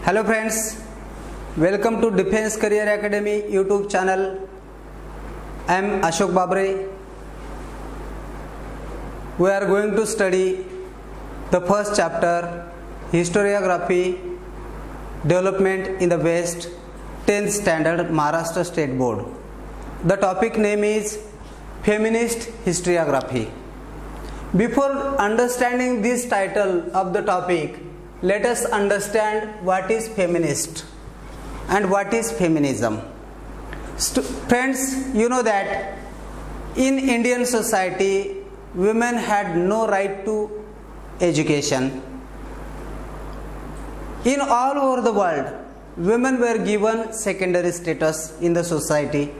Hello friends, welcome to Defense Career Academy YouTube channel. I am Ashok Babre. We are going to study the first chapter, Historiography, Development in the West, 10th Standard Maharashtra State Board. The topic name is Feminist Historiography. Before understanding this title of the topic, let us understand what is feminist and what is feminism. Friends, you know that in Indian society, women had no right to education. In all over the world, women were given secondary status in the society.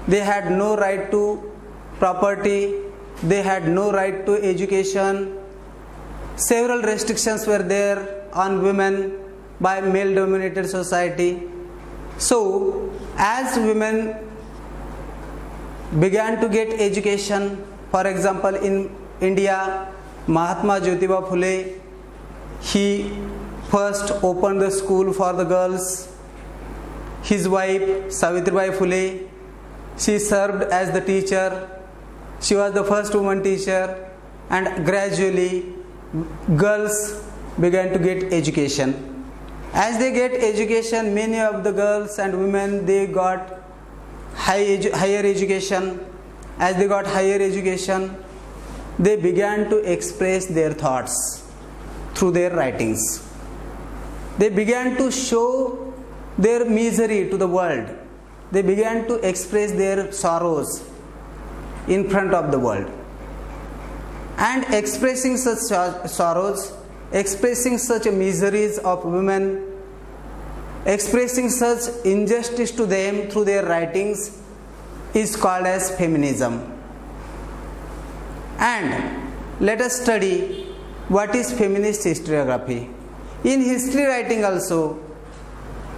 They had no right to property, they had no right to education. Several restrictions were there on women by male-dominated society. So, as women began to get education, for example, in India, Mahatma Jyotiba Phule, he first opened the school for the girls. His wife, Savitribai Phule, she served as the teacher. She was the first woman teacher, and gradually girls began to get education. As they get education, many of the girls and women, they got higher education. As they got higher education, they began to express their thoughts through their writings. They began to show their misery to the world. They began to express their sorrows in front of the world. And expressing such sorrows, expressing such miseries of women, expressing such injustice to them through their writings is called as feminism. And let us study what is feminist historiography. In history writing also,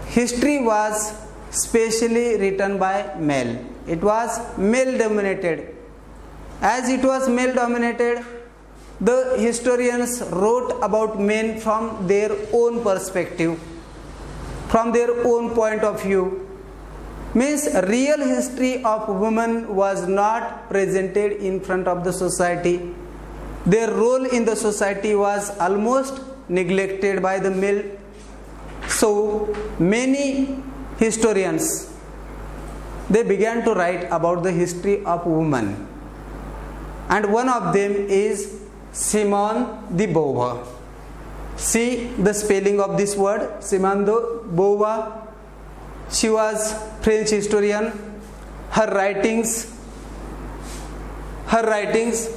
history was specially written by male. It was male dominated. As it was male dominated, the historians wrote about men from their own perspective, from their own point of view. Means real history of women was not presented in front of the society. Their role in the society was almost neglected by the male. So many historians, they began to write about the history of women. And one of them is Simone de Beauvoir. See the spelling of this word, Simone de Beauvoir. She was French historian. Her writings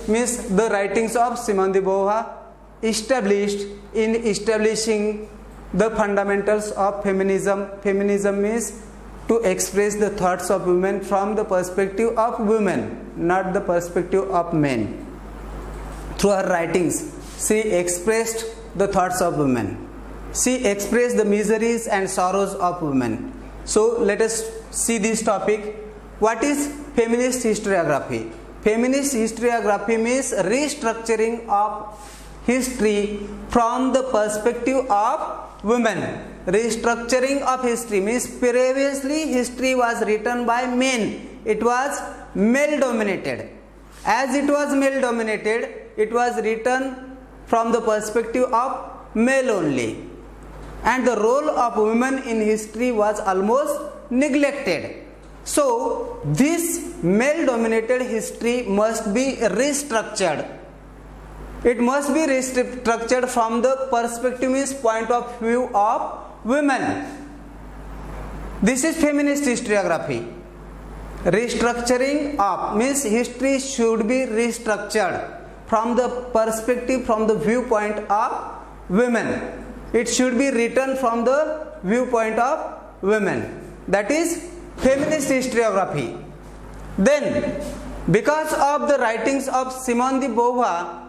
means the writings of Simone de Beauvoir established in establishing the fundamentals of feminism. Feminism means to express the thoughts of women from the perspective of women, not the perspective of men. Through her writings, she expressed the thoughts of women. She expressed the miseries and sorrows of women. So let us see this topic. What is feminist historiography? Feminist historiography means restructuring of history from the perspective of women. Restructuring of history means previously history was written by men. It was male dominated. As it was male dominated, it was written from the perspective of male only. And the role of women in history was almost neglected. So this male dominated history must be restructured. It must be restructured from the perspective means point of view of women. This is feminist historiography. Restructuring of means history should be restructured from the perspective, from the viewpoint of women. It should be written from the viewpoint of women. That is feminist historiography. Then, because of the writings of Simone de Beauvoir,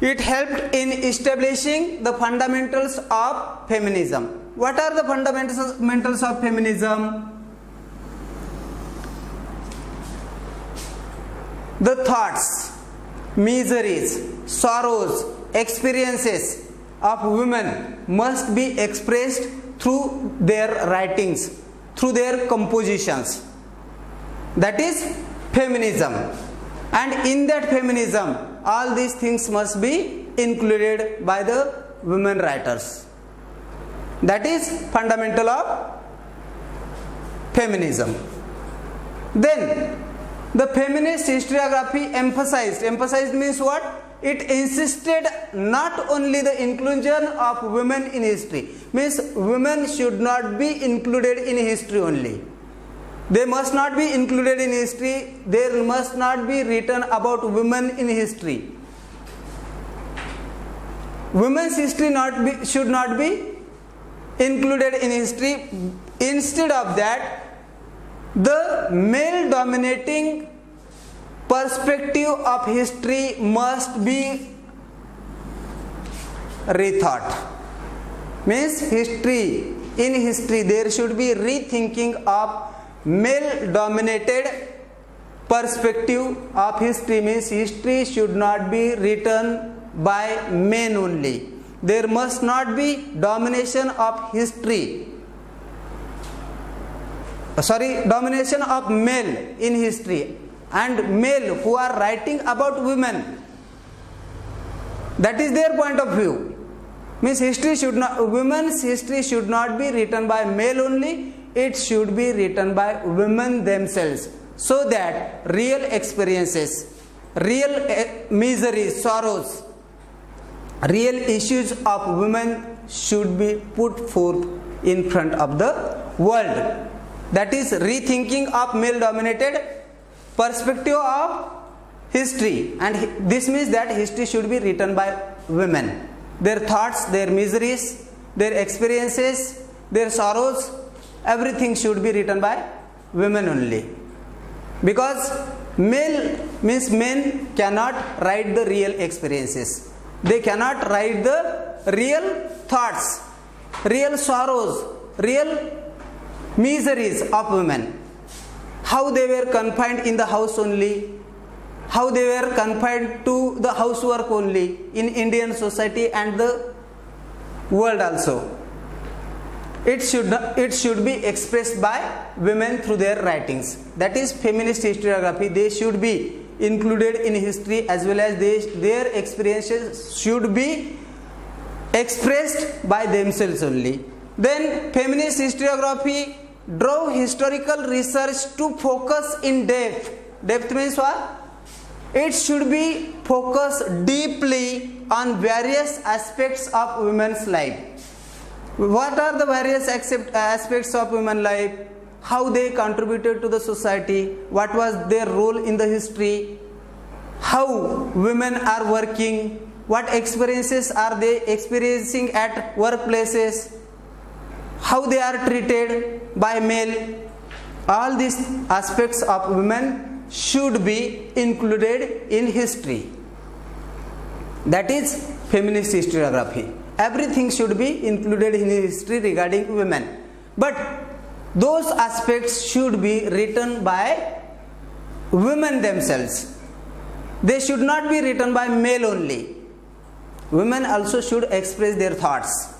it helped in establishing the fundamentals of feminism. What are the fundamentals of feminism? The thoughts, miseries, sorrows, experiences of women must be expressed through their writings, through their compositions. That is feminism. And in that feminism, all these things must be included by the women writers. That is fundamental of feminism. Then the feminist historiography emphasized means what? It insisted not only the inclusion of women in history, means women should not be included in history only. They must not be included in history. There must not be written about women in history. Women's history should not be included in history. Instead of that, the male dominating perspective of history must be rethought. Means in history there should be rethinking of male dominated perspective of history. Means history should not be written by men only. There must not be domination of domination of male in history, and male who are writing about women. That is their point of view. Means women's history should not be written by male only. It should be written by women themselves, so that real experiences, real miseries, sorrows, real issues of women should be put forth in front of the world. That is rethinking of male dominated perspective of history, and this means that history should be written by women. Their thoughts, their miseries, their experiences, their sorrows, everything should be written by women only. Because male means men cannot write the real experiences. They cannot write the real thoughts, real sorrows, real miseries of women. How they were confined in the house only, how they were confined to the housework only in Indian society and the world also. It should be expressed by women through their writings. That is feminist historiography. They should be included in history, as well as their experiences should be expressed by themselves only. Then feminist historiography drove historical research to focus in depth. Depth means what? It should be focused deeply on various aspects of women's life. What are the various aspects of women's life? How they contributed to the society? What was their role in the history? How women are working? What experiences are they experiencing at workplaces? How they are treated by male? All these aspects of women should be included in history. That is feminist historiography. Everything should be included in history regarding women. But those aspects should be written by women themselves. They should not be written by male only. Women also should express their thoughts.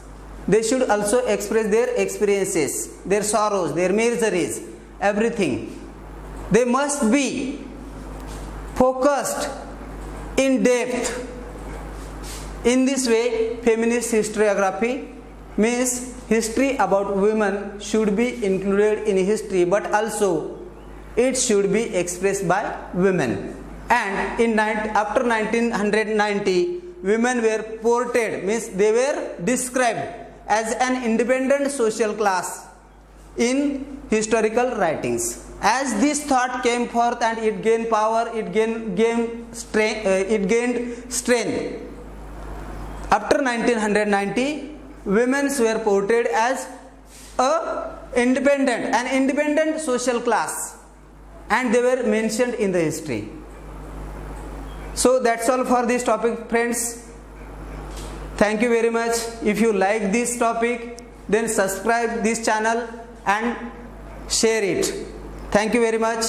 They should also express their experiences, their sorrows, their miseries, everything. They must be focused in depth. In this way, feminist historiography means history about women should be included in history, but also it should be expressed by women. And after 1990, women were portrayed, means they were described as an independent social class in historical writings. As this thought came forth and it gained power, it gained strength. After 1990, women were portrayed as an independent social class, and they were mentioned in the history. So that's all for this topic, friends. Thank you very much. If you like this topic, then subscribe this channel and share it. Thank you very much.